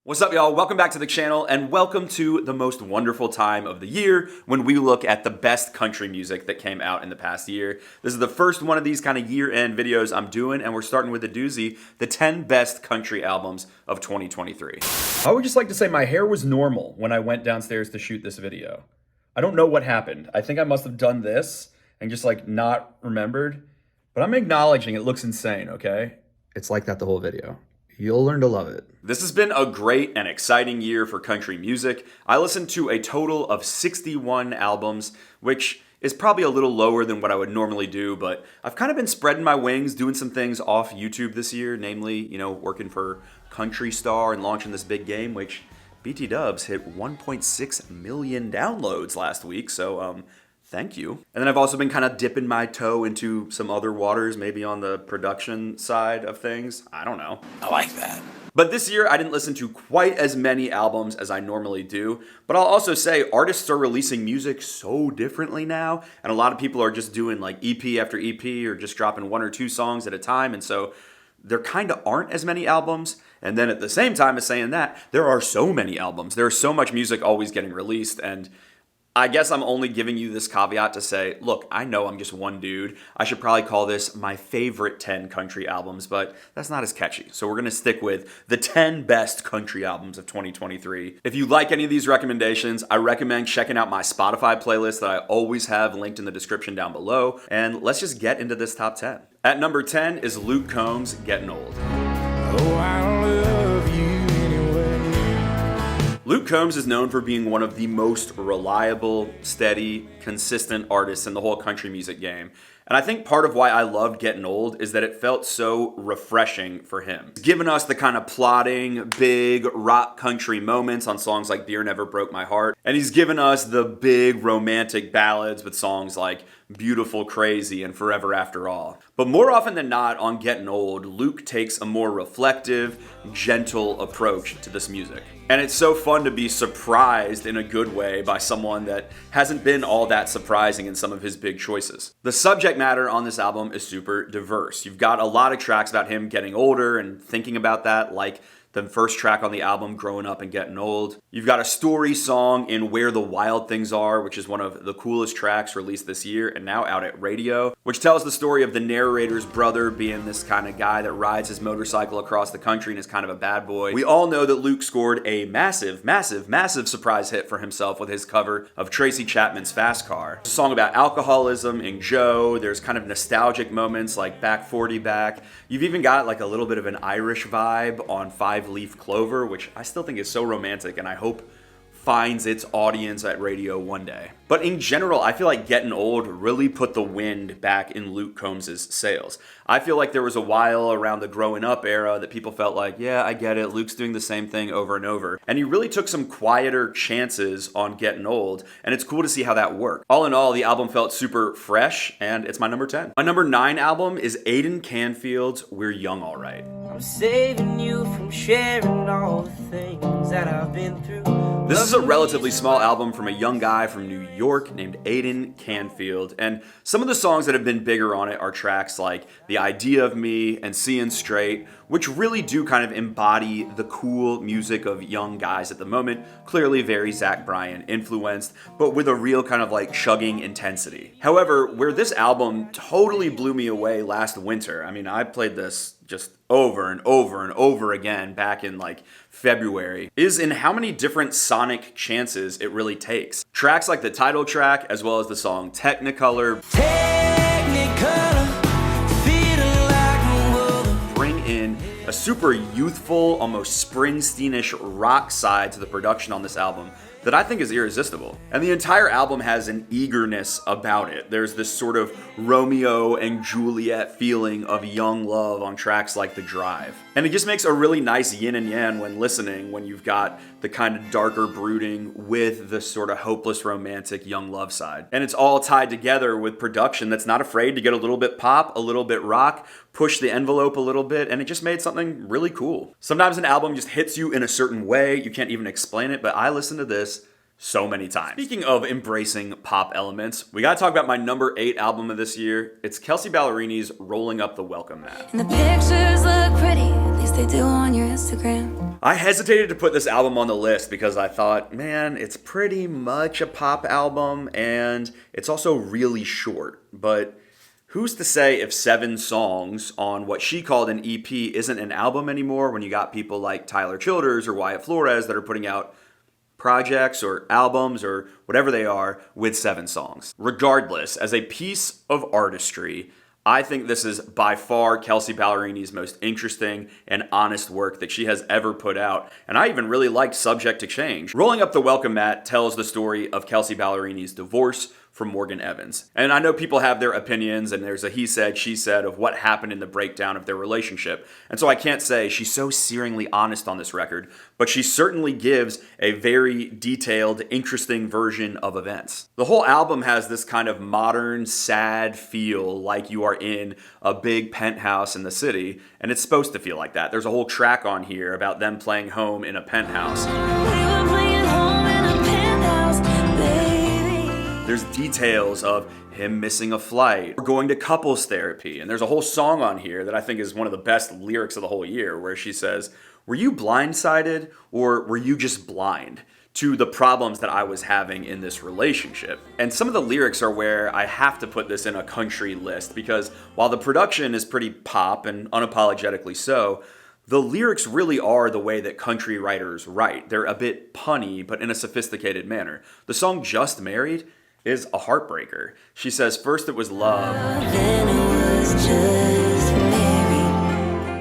What's up, y'all? Welcome back to the channel, and welcome to the most wonderful time of the year when we look at the best country music that came out in the past year. This is the first one of these kind of year-end videos I'm doing, and we're starting with a doozy, the 10 best country albums of 2023. I would just like to say my hair was normal when I went downstairs to shoot this video. I don't know what happened. I think I must have done this and just like not remembered, but I'm acknowledging it looks insane, okay? It's like that the whole video. You'll learn to love it. This has been a great and exciting year for country music. I listened to a total of 61 albums, which is probably a little lower than what I would normally do, but I've kind of been spreading my wings, doing some things off YouTube this year, namely, working for Country Star and launching this big game, which BT Dubs hit 1.6 million downloads last week, so thank you. And then I've also been kind of dipping my toe into some other waters, maybe on the production side of things. I don't know. I like that. But this year, I didn't listen to quite as many albums as I normally do. But I'll also say artists are releasing music so differently now. And a lot of people are just doing like EP after EP or just dropping one or two songs at a time. And so there kind of aren't as many albums. And then at the same time as saying that, there are so many albums. There's so much music always getting released. And I guess I'm only giving you this caveat to say, look, I know I'm just one dude. I should probably call this my favorite 10 country albums, but that's not as catchy. So we're going to stick with the 10 best country albums of 2023. If you like any of these recommendations, I recommend checking out my Spotify playlist that I always have linked in the description down below. And let's just get into this top 10. At number 10 is Luke Combs' Getting Old. Oh, I love you. Luke Combs is known for being one of the most reliable, steady, consistent artists in the whole country music game. And I think part of why I loved Getting Old is that it felt so refreshing for him. He's given us the kind of plodding, big rock country moments on songs like Beer Never Broke My Heart. And he's given us the big romantic ballads with songs like Beautiful Crazy and Forever After All. But more often than not on Getting Old, Luke takes a more reflective, gentle approach to this music. And it's so fun to be surprised in a good way by someone that hasn't been all that surprising in some of his big choices. The subject matter on this album is super diverse. You've got a lot of tracks about him getting older and thinking about that, like the first track on the album, Growing Up and Getting Old. You've got a story song in Where the Wild Things Are, which is one of the coolest tracks released this year and now out at radio, which tells the story of the narrator's brother being this kind of guy that rides his motorcycle across the country and is kind of a bad boy. We all know that Luke scored a massive, massive, massive surprise hit for himself with his cover of Tracy Chapman's Fast Car. It's a song about alcoholism and Joe. There's kind of nostalgic moments like Back 40 Back. You've even got like a little bit of an Irish vibe on Five Leaf Clover, which I still think is so romantic and I hope finds its audience at radio one day. But in general, I feel like Getting Old really put the wind back in Luke Combs' sails. I feel like there was a while around the Growing Up era that people felt like, yeah, I get it, Luke's doing the same thing over and over. And he really took some quieter chances on Getting Old, and it's cool to see how that worked. All in all, the album felt super fresh, and it's my number 10. My number 9 album is Aiden Canfield's We're Young Alright. I'm saving you from sharing all the things that I've been through. This is a relatively small album from a young guy from New York named Aiden Canfield, and some of the songs that have been bigger on it are tracks like The Idea of Me and Seeing Straight, which really do kind of embody the cool music of young guys at the moment, clearly very Zach Bryan influenced, but with a real kind of like chugging intensity. However, where this album totally blew me away last winter, I mean, I played this just over and over and over again back in like February, is in how many different sonic chances it really takes. Tracks like the title track, as well as the song Technicolor, bring in a super youthful, almost Springsteen-ish rock side to the production on this album that I think is irresistible. And the entire album has an eagerness about it. There's this sort of Romeo and Juliet feeling of young love on tracks like The Drive. And it just makes a really nice yin and yang when listening, when you've got the kind of darker brooding with the sort of hopeless romantic young love side. And it's all tied together with production that's not afraid to get a little bit pop, a little bit rock, push the envelope a little bit, and it just made something really cool. Sometimes an album just hits you in a certain way, you can't even explain it, but I listened to this so many times. Speaking of embracing pop elements, we gotta talk about my number 8 album of this year. It's Kelsea Ballerini's Rolling Up the Welcome Mat. And the pictures look pretty, at least they do on your Instagram. Instagram. I hesitated to put this album on the list because I thought, man, it's pretty much a pop album and it's also really short. But who's to say if 7 songs on what she called an EP isn't an album anymore when you got people like Tyler Childers or Wyatt Flores that are putting out projects or albums or whatever they are with 7 songs. Regardless, as a piece of artistry, I think this is by far Kelsea Ballerini's most interesting and honest work that she has ever put out, and I even really liked Subject to Change. Rolling Up the Welcome Mat tells the story of Kelsea Ballerini's divorce from Morgan Evans. And I know people have their opinions, and there's a he said, she said of what happened in the breakdown of their relationship. And so I can't say she's so searingly honest on this record, but she certainly gives a very detailed, interesting version of events. The whole album has this kind of modern, sad feel like you are in a big penthouse in the city, and it's supposed to feel like that. There's a whole track on here about them playing home in a penthouse. There's details of him missing a flight or going to couples therapy. And there's a whole song on here that I think is one of the best lyrics of the whole year where she says, "Were you blindsided or were you just blind to the problems that I was having in this relationship?" And some of the lyrics are where I have to put this in a country list because while the production is pretty pop and unapologetically so, the lyrics really are the way that country writers write. They're a bit punny, but in a sophisticated manner. The song Just Married is a heartbreaker. She says, first it was love,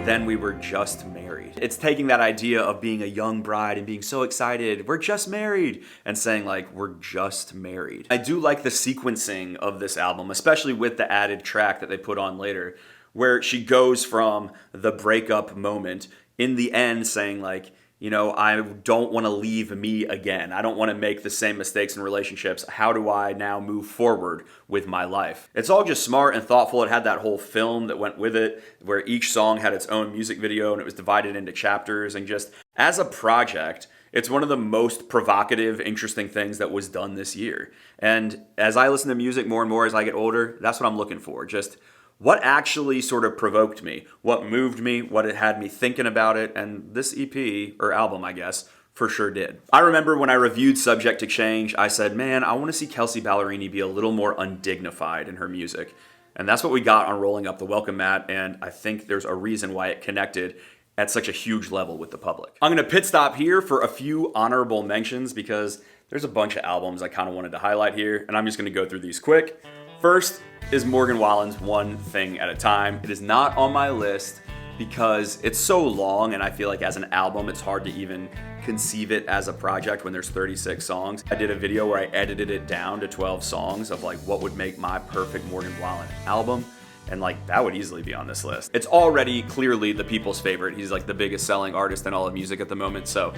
then we were just married. It's taking that idea of being a young bride and being so excited, we're just married, and saying like, we're just married. I do like the sequencing of this album, especially with the added track that they put on later, where she goes from the breakup moment in the end saying like, you know, I don't want to leave me again. I don't want to make the same mistakes in relationships. How do I now move forward with my life? It's all just smart and thoughtful. It had that whole film that went with it where each song had its own music video and it was divided into chapters. And just as a project, it's one of the most provocative, interesting things that was done this year. And as I listen to music more and more as I get older, that's what I'm looking for. Just what actually sort of provoked me, what moved me, what it had me thinking about it, and this EP, or album, I guess, for sure did. I remember when I reviewed Subject to Change, I said, man, I want to see Kelsea Ballerini be a little more undignified in her music. And that's what we got on Rolling Up the Welcome Mat, and I think there's a reason why it connected at such a huge level with the public. I'm going to pit stop here for a few honorable mentions because there's a bunch of albums I kind of wanted to highlight here, and I'm just going to go through these quick. First is Morgan Wallen's One Thing at a Time. It is not on my list because it's so long and I feel like as an album it's hard to even conceive it as a project when there's 36 songs. I did a video where I edited it down to 12 songs of like what would make my perfect Morgan Wallen album, and like that would easily be on this list. It's already clearly the people's favorite. He's like the biggest selling artist in all of music at the moment, so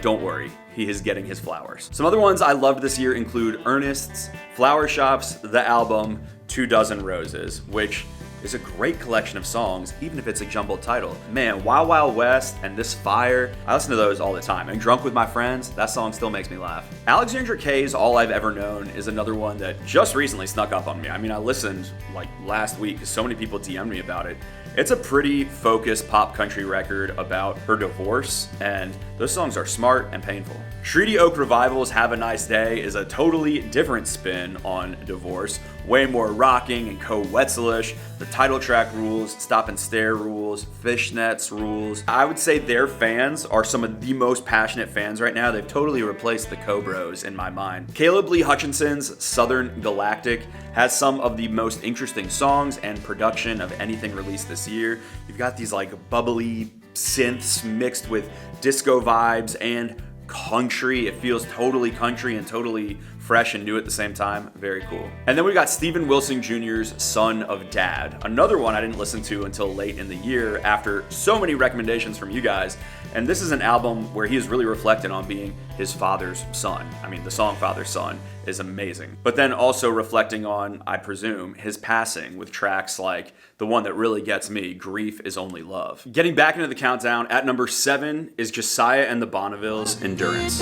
don't worry, he is getting his flowers. Some other ones I loved this year include Ernest's, Flower Shops, the album, 24 Roses, which is a great collection of songs, even if it's a jumbled title. Man, Wild Wild West and This Fire, I listen to those all the time. And Drunk with My Friends, that song still makes me laugh. Alexandra Kay's All I've Ever Known is another one that just recently snuck up on me. I mean, I listened like last week because so many people DM'd me about it. It's a pretty focused pop country record about her divorce, and those songs are smart and painful. Shredy Oak Revival's Have a Nice Day is a totally different spin on divorce, way more rocking and co-Wetzelish. The title track rules, Stop and Stare rules, Fishnets rules. I would say their fans are some of the most passionate fans right now. They've totally replaced the Co-Bros in my mind. Caleb Lee Hutchinson's Southern Galactic has some of the most interesting songs and production of anything released this year. You've got these like bubbly synths mixed with disco vibes and country. It feels totally country and totally fresh and new at the same time. Very cool. And then we got Steven Wilson Jr.'s Son of Dad, another one I didn't listen to until late in the year after so many recommendations from you guys. And this is an album where he is really reflecting on being his father's son. I mean, the song Father's Son is amazing. But then also reflecting on, I presume, his passing with tracks like the one that really gets me, Grief is Only Love. Getting back into the countdown, at number 7 is Josiah and the Bonnevilles, Endurance.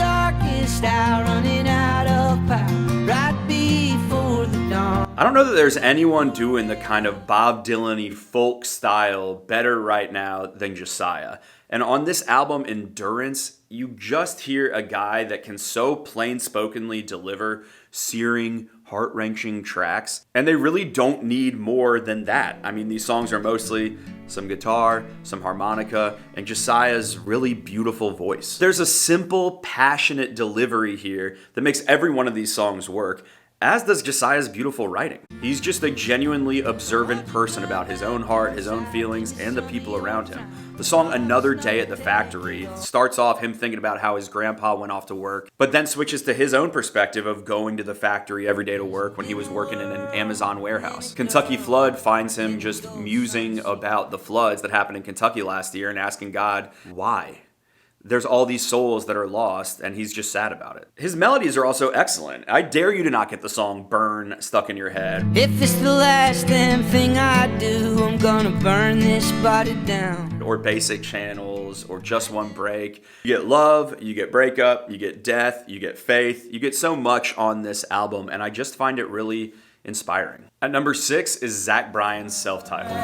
I I don't know that there's anyone doing the kind of Bob Dylan-y folk style better right now than Josiah. And on this album, Endurance, you just hear a guy that can so plain-spokenly deliver searing, heart-wrenching tracks. And they really don't need more than that. I mean, these songs are mostly some guitar, some harmonica, and Josiah's really beautiful voice. There's a simple, passionate delivery here that makes every one of these songs work, as does Josiah's beautiful writing. He's just a genuinely observant person about his own heart, his own feelings, and the people around him. The song Another Day at the Factory starts off him thinking about how his grandpa went off to work, but then switches to his own perspective of going to the factory every day to work when he was working in an Amazon warehouse. Kentucky Flood finds him just musing about the floods that happened in Kentucky last year and asking God, why? There's all these souls that are lost, and he's just sad about it. His melodies are also excellent. I dare you to not get the song Burn stuck in your head. If it's the last damn thing I do, I'm gonna burn this body down. Or Basic Channels, or Just One Break. You get love, you get breakup, you get death, you get faith. You get so much on this album, and I just find it really inspiring. At number 6 is Zach Bryan's self-titled.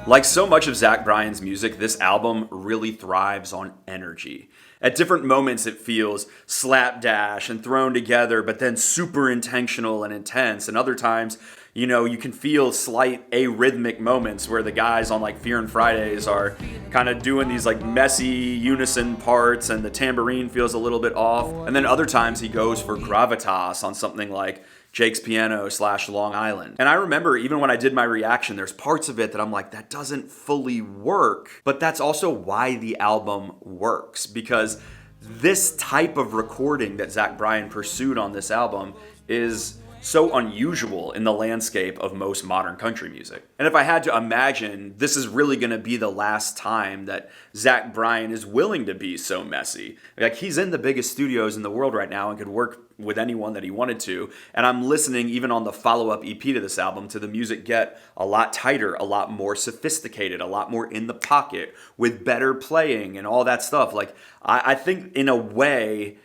Like so much of Zach Bryan's music, this album really thrives on energy. At different moments, it feels slapdash and thrown together, but then super intentional and intense. And other times, you know, you can feel slight arrhythmic moments where the guys on like Fear and Fridays are kind of doing these like messy unison parts and the tambourine feels a little bit off. And then other times he goes for gravitas on something like Jake's Piano / Long Island. And I remember even when I did my reaction, there's parts of it that I'm like, that doesn't fully work. But that's also why the album works, because this type of recording that Zach Bryan pursued on this album is so unusual in the landscape of most modern country music. And if I had to imagine, this is really gonna be the last time that Zach Bryan is willing to be so messy. Like, he's in the biggest studios in the world right now and could work with anyone that he wanted to. And I'm listening, even on the follow-up EP to this album, to the music get a lot tighter, a lot more sophisticated, a lot more in the pocket, with better playing and all that stuff. Like, I think in a way,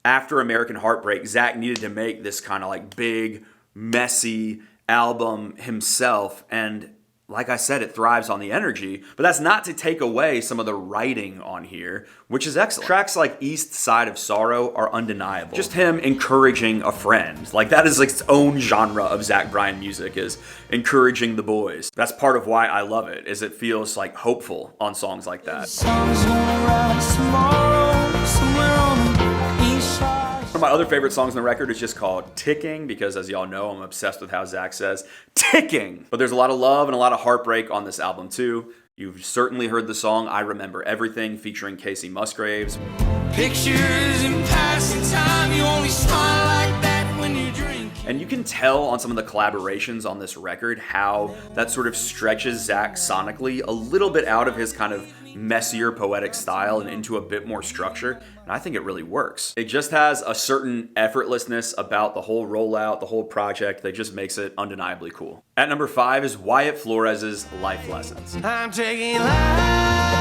after American Heartbreak, Zach needed to make this kind of like big, messy album himself. And like I said, it thrives on the energy, but that's not to take away some of the writing on here, which is excellent. Tracks like East Side of Sorrow are undeniable. Just him encouraging a friend. Like, that is like its own genre of Zach Bryan music, is encouraging the boys. That's part of why I love it, is it feels like hopeful on songs like that. One of my other favorite songs on the record is just called Ticking, because as y'all know, I'm obsessed with how Zach says ticking. But there's a lot of love and a lot of heartbreak on this album too. You've certainly heard the song I Remember Everything featuring Casey Musgraves. Pictures in passing time, you only smile like that when you drink. And you can tell on some of the collaborations on this record how that sort of stretches Zach sonically a little bit out of his kind of messier poetic style and into a bit more structure. And I think it really works. It just has a certain effortlessness about the whole rollout, the whole project, that just makes it undeniably cool. At number 5 is Wyatt Flores's Life Lessons. I'm taking life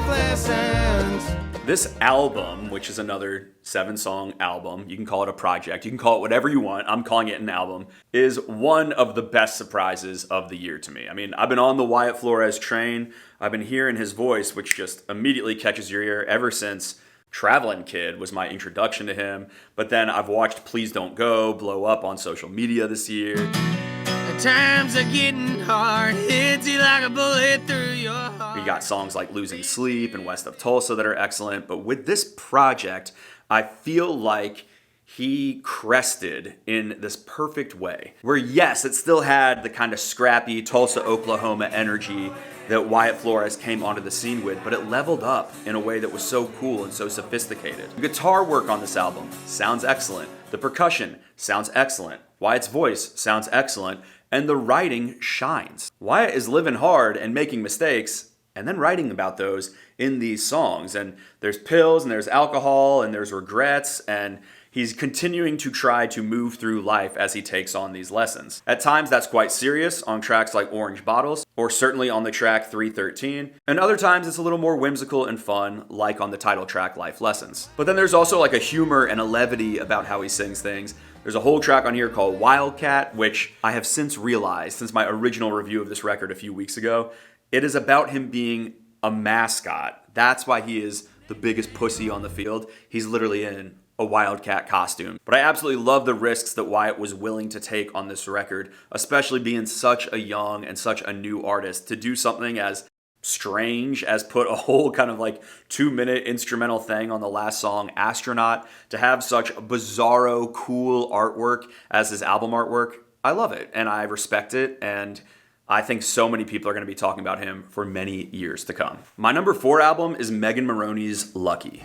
lessons. This album, which is another 7-song album, you can call it a project, you can call it whatever you want, I'm calling it an album, is one of the best surprises of the year to me. I mean, I've been on the Wyatt Flores train, I've been hearing his voice, which just immediately catches your ear ever since Travelin' Kid was my introduction to him, but then I've watched Please Don't Go blow up on social media this year. The times are getting hard, hits you like a bullet through your heart. We got songs like Losing Sleep and West of Tulsa that are excellent, but with this project, I feel like he crested in this perfect way. Where yes, it still had the kind of scrappy Tulsa, Oklahoma energy that Wyatt Flores came onto the scene with, but it leveled up in a way that was so cool and so sophisticated. The guitar work on this album sounds excellent. The percussion sounds excellent. Wyatt's voice sounds excellent. And the writing shines. Wyatt is living hard and making mistakes and then writing about those in these songs. And there's pills and there's alcohol and there's regrets, and He's continuing to try to move through life as he takes on these lessons. At times, that's quite serious on tracks like Orange Bottles, or certainly on the track 313, and other times it's a little more whimsical and fun, like on the title track Life Lessons. But then there's also like a humor and a levity about how he sings things. There's a whole track on here called Wildcat, which I have since realized, since my original review of this record a few weeks ago, it is about him being a mascot. That's why he is the biggest pussy on the field. He's literally in a Wildcat costume. But I absolutely love the risks that Wyatt was willing to take on this record, especially being such a young and such a new artist, to do something as strange as put a whole kind of like 2-minute instrumental thing on the last song, Astronaut, to have such bizarro, cool artwork as his album artwork. I love it and I respect it, and I think so many people are going to be talking about him for many years to come. My number 4 album is Megan Moroney's Lucky.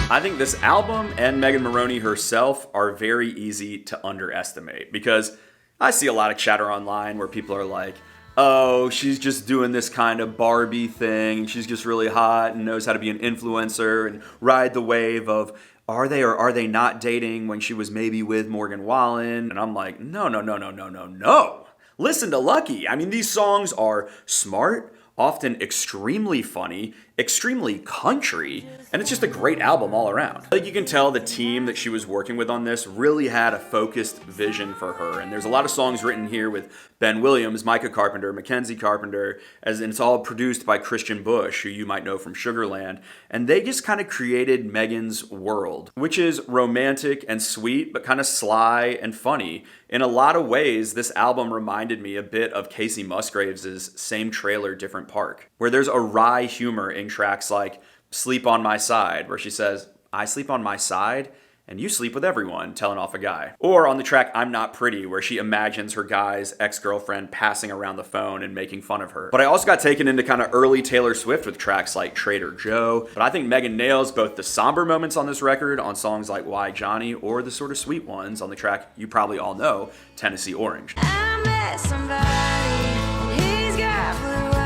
I think this album and Megan Moroney herself are very easy to underestimate, because I see a lot of chatter online where people are like, oh, she's just doing this kind of Barbie thing, she's just really hot and knows how to be an influencer and ride the wave of are they or are they not dating when she was maybe with Morgan Wallen? And I'm like, no. Listen to Lucky. I mean, these songs are smart, often extremely funny, extremely country, and it's just a great album all around. Like, you can tell the team that she was working with on this really had a focused vision for her, and there's a lot of songs written here with Ben Williams, Micah Carpenter, Mackenzie Carpenter, and it's all produced by Christian Bush, who you might know from Sugarland, and they just kind of created Megan's world, which is romantic and sweet, but kind of sly and funny. In a lot of ways, this album reminded me a bit of Casey Musgraves' Same Trailer, Different Park, where there's a wry humor in tracks like Sleep on My Side, where she says, I sleep on my side, and you sleep with everyone, telling off a guy. Or on the track I'm Not Pretty, where she imagines her guy's ex-girlfriend passing around the phone and making fun of her. But I also got taken into kind of early Taylor Swift with tracks like Trader Joe. But I think Megan nails both the somber moments on this record on songs like Why Johnny, or the sort of sweet ones on the track you probably all know, Tennessee Orange. I met somebody, he's got blue eyes.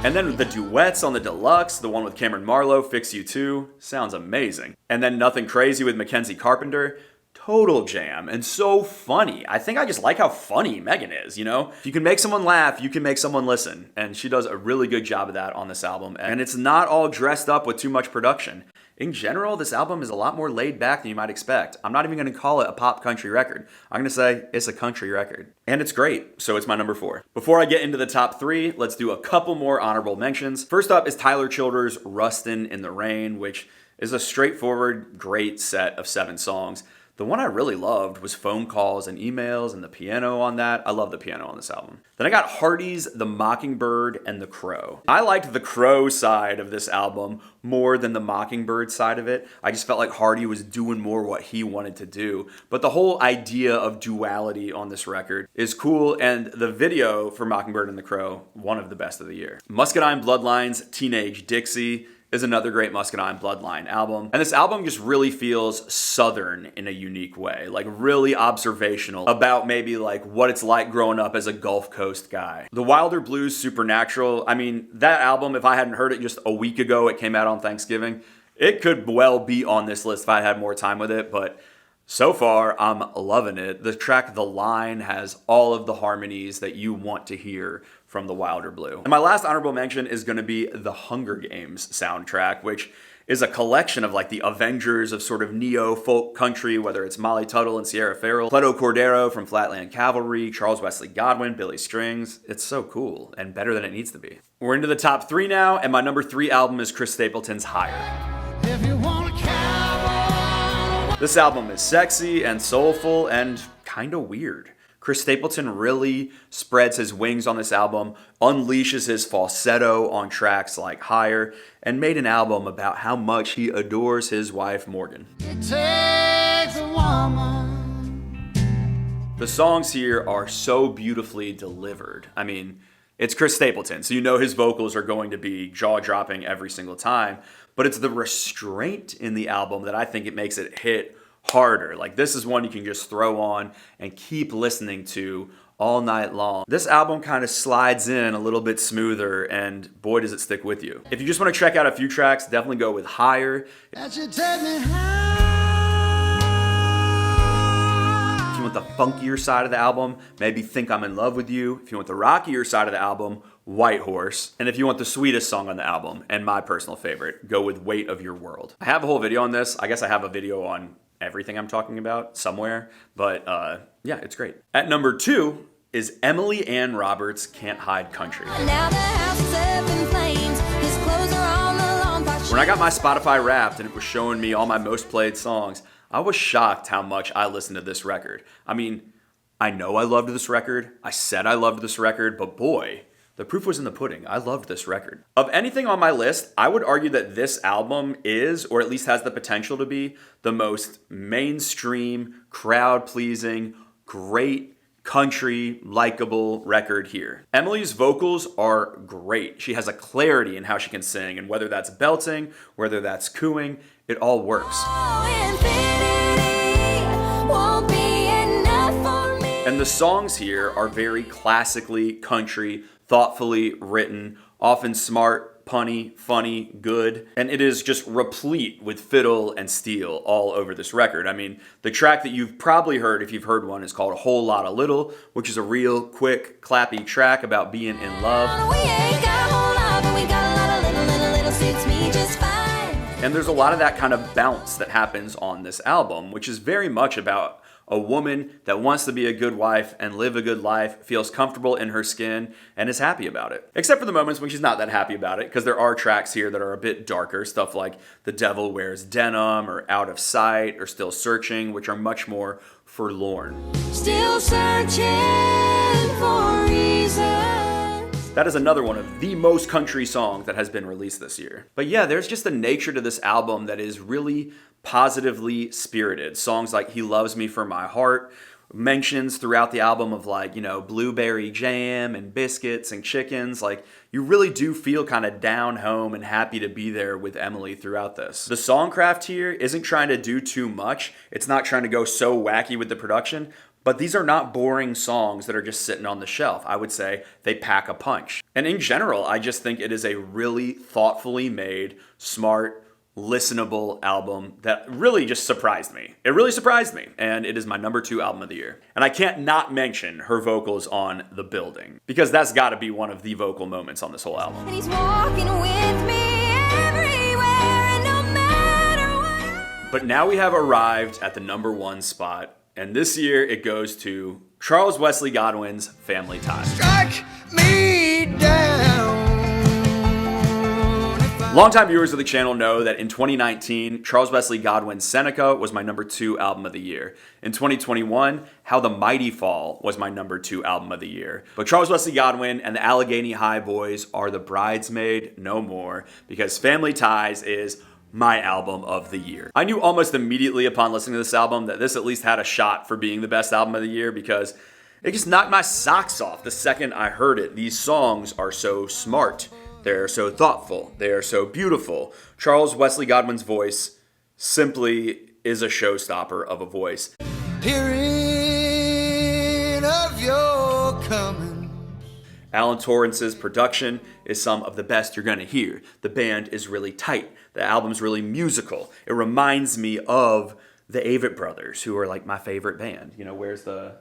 And then the duets on the deluxe, the one with Cameron Marlowe, Fix You Too, sounds amazing. And then Nothing Crazy with Mackenzie Carpenter, total jam and so funny. I think I just like how funny Megan is, you know? If you can make someone laugh, you can make someone listen. And she does a really good job of that on this album. And it's not all dressed up with too much production. In general, this album is a lot more laid back than you might expect. I'm not even going to call it a pop country record. I'm going to say it's a country record. And it's great, so it's my number 4. Before I get into the top 3, let's do a couple more honorable mentions. First up is Tyler Childers' Rustin' in the Rain, which is a straightforward, great set of 7 songs. The one I really loved was Phone Calls and Emails, and the piano on that. I love the piano on this album. Then I got Hardy's The Mockingbird and The Crow. I liked the Crow side of this album more than the Mockingbird side of it. I just felt like Hardy was doing more what he wanted to do. But the whole idea of duality on this record is cool, and the video for Mockingbird and The Crow, one of the best of the year. Muscadine Bloodline's Teenage Dixie is another great Muscadine Bloodline album. And this album just really feels Southern in a unique way, like really observational about maybe like what it's like growing up as a Gulf Coast guy. The Wilder Blues Supernatural, I mean, that album, if I hadn't heard it just a week ago, it came out on Thanksgiving, it could well be on this list if I had more time with it, but so far, I'm loving it. The track The Line has all of the harmonies that you want to hear from the Wilder Blue. And my last honorable mention is going to be the Hunger Games soundtrack, which is a collection of like the Avengers of sort of neo-folk country, whether it's Molly Tuttle and Sierra Farrell, Pleto Cordero from Flatland Cavalry, Charles Wesley Godwin, Billy Strings. It's so cool and better than it needs to be. We're into the top 3 now, and my number 3 album is Chris Stapleton's Higher. If you want a cowboy. This album is sexy and soulful and kind of weird. Chris Stapleton really spreads his wings on this album, unleashes his falsetto on tracks like Higher, and made an album about how much he adores his wife, Morgan. It takes a woman. The songs here are so beautifully delivered. I mean, it's Chris Stapleton, so you know his vocals are going to be jaw-dropping every single time, but it's the restraint in the album that I think it makes it hit harder. Like, this is one you can just throw on and keep listening to all night long. This album kind of slides in a little bit smoother, and boy does it stick with you. If you just want to check out a few tracks, definitely go with Higher. That should take me high. If you want the funkier side of the album, maybe Think I'm in Love with You. If you want the rockier side of the album, White Horse. And if you want the sweetest song on the album, and my personal favorite, go with Weight of Your World. I have a whole video on this. I guess I have a video on everything I'm talking about somewhere, but yeah, it's great. At number 2 is Emily Ann Roberts' Can't Hide Country. Now the house is up in flames. His clothes are on the lawn. When I got my Spotify Wrapped and it was showing me all my most played songs, I was shocked how much I listened to this record. I mean, I know I loved this record. I said I loved this record, but boy, the proof was in the pudding. I loved this record. Of anything on my list, I would argue that this album is, or at least has the potential to be, the most mainstream, crowd-pleasing, great, country, likable record here. Emily's vocals are great. She has a clarity in how she can sing, and whether that's belting, whether that's cooing, it all works. And the songs here are very classically country, thoughtfully written, often smart, punny, funny, good, and it is just replete with fiddle and steel all over this record. I mean, the track that you've probably heard, if you've heard one, is called A Whole Lotta Little, which is a real quick, clappy track about being in love. And there's a lot of that kind of bounce that happens on this album, which is very much about a woman that wants to be a good wife and live a good life, feels comfortable in her skin, and is happy about it. Except for the moments when she's not that happy about it, because there are tracks here that are a bit darker, stuff like The Devil Wears Denim, or Out of Sight, or Still Searching, which are much more forlorn. Still searching for reasons. That is another one of the most country songs that has been released this year. But yeah, there's just a nature to this album that is really positively spirited. Songs like He Loves Me for My Heart, mentions throughout the album of like, you know, blueberry jam and biscuits and chickens. Like, you really do feel kind of down home and happy to be there with Emily throughout this. The songcraft here isn't trying to do too much. It's not trying to go so wacky with the production, but these are not boring songs that are just sitting on the shelf. I would say they pack a punch. And in general, I just think it is a really thoughtfully made, smart, listenable album that really just surprised me. It really surprised me, and it is my number 2 album of the year. And I can't not mention her vocals on The Building, because that's got to be one of the vocal moments on this whole album. And he's walking with me everywhere, and no matter what. But now we have arrived at the number 1 spot, and this year it goes to Charles Wesley Godwin's Family Ties. Strike me down. Longtime viewers of the channel know that in 2019, Charles Wesley Godwin's Seneca was my number 2 album of the year. In 2021, How the Mighty Fall was my number 2 album of the year. But Charles Wesley Godwin and the Allegheny High Boys are the bridesmaid no more, because Family Ties is my album of the year. I knew almost immediately upon listening to this album that this at least had a shot for being the best album of the year, because it just knocked my socks off the second I heard it. These songs are so smart. They're so thoughtful. They are so beautiful. Charles Wesley Godwin's voice simply is a showstopper of a voice. Hearing of your coming. Alan Torrance's production is some of the best you're going to hear. The band is really tight. The album's really musical. It reminds me of the Avett Brothers, who are like my favorite band. You know, where's the...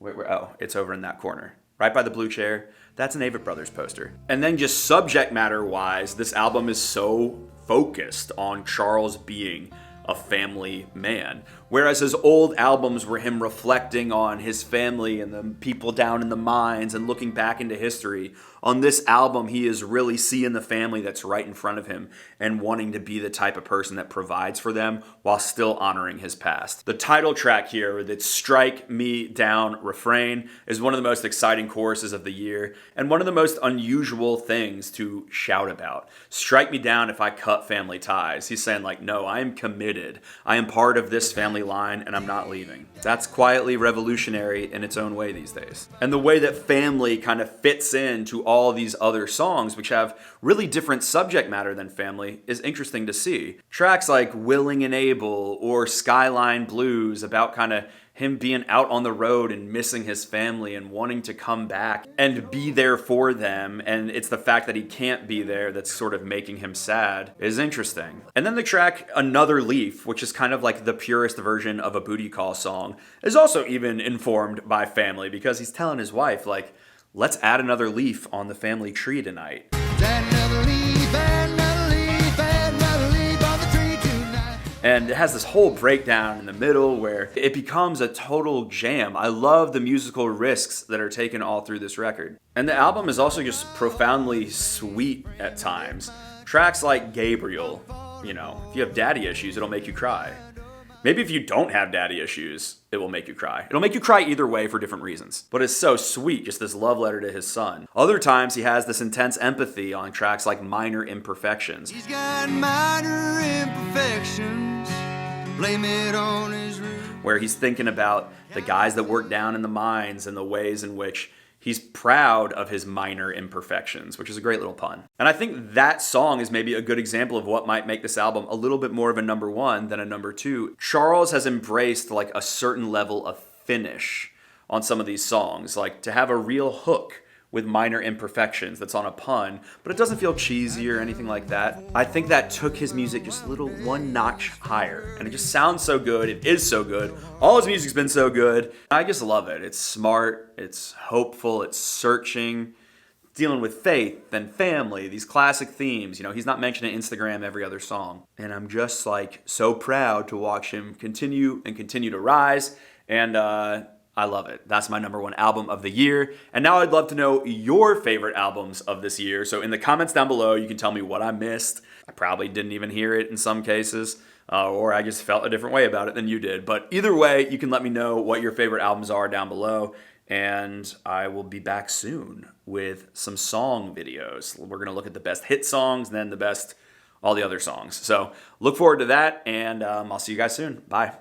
oh, it's over in that corner. Right by the blue chair. That's an Avett Brothers poster. And then just subject matter wise, this album is so focused on Charles being a family man. Whereas his old albums were him reflecting on his family and the people down in the mines and looking back into history, on this album he is really seeing the family that's right in front of him and wanting to be the type of person that provides for them while still honoring his past. The title track here, that Strike Me Down refrain, is one of the most exciting choruses of the year and one of the most unusual things to shout about. Strike me down if I cut family ties. He's saying like, no, I am committed. I am part of this family line and I'm not leaving. That's quietly revolutionary in its own way these days. And the way that family kind of fits into all these other songs, which have really different subject matter than family, is interesting to see. Tracks like Willing and Able or Skyline Blues, about kind of him being out on the road and missing his family and wanting to come back and be there for them. And it's the fact that he can't be there that's sort of making him sad is interesting. And then the track Another Leaf, which is kind of like the purest version of a booty call song, is also even informed by family because he's telling his wife, like, let's add another leaf on the family tree tonight. And it has this whole breakdown in the middle where it becomes a total jam. I love the musical risks that are taken all through this record. And the album is also just profoundly sweet at times. Tracks like Gabriel, you know, if you have daddy issues, it'll make you cry. Maybe if you don't have daddy issues, it will make you cry. It'll make you cry either way for different reasons. But it's so sweet, just this love letter to his son. Other times he has this intense empathy on tracks like Minor Imperfections. He's got minor imperfections, blame it on his room. Where he's thinking about the guys that work down in the mines and the ways in which he's proud of his minor imperfections, which is a great little pun. And I think that song is maybe a good example of what might make this album a little bit more of a number one than a number two. Charles has embraced like a certain level of finish on some of these songs, like to have a real hook with Minor Imperfections that's on a pun, but it doesn't feel cheesy or anything like that. I think that took his music just a little one notch higher, and it just sounds so good. It is so good. All his music's been so good. I just love it. It's smart, it's hopeful, it's searching, dealing with faith and family, these classic themes. You know, he's not mentioning Instagram every other song. And I'm just like so proud to watch him continue to rise, and I love it. That's my number one album of the year. And now I'd love to know your favorite albums of this year. So in the comments down below, you can tell me what I missed. I probably didn't even hear it in some cases, or I just felt a different way about it than you did. But either way, you can let me know what your favorite albums are down below. And I will be back soon with some song videos. We're going to look at the best hit songs, and then the best all the other songs. So look forward to that, and I'll see you guys soon. Bye.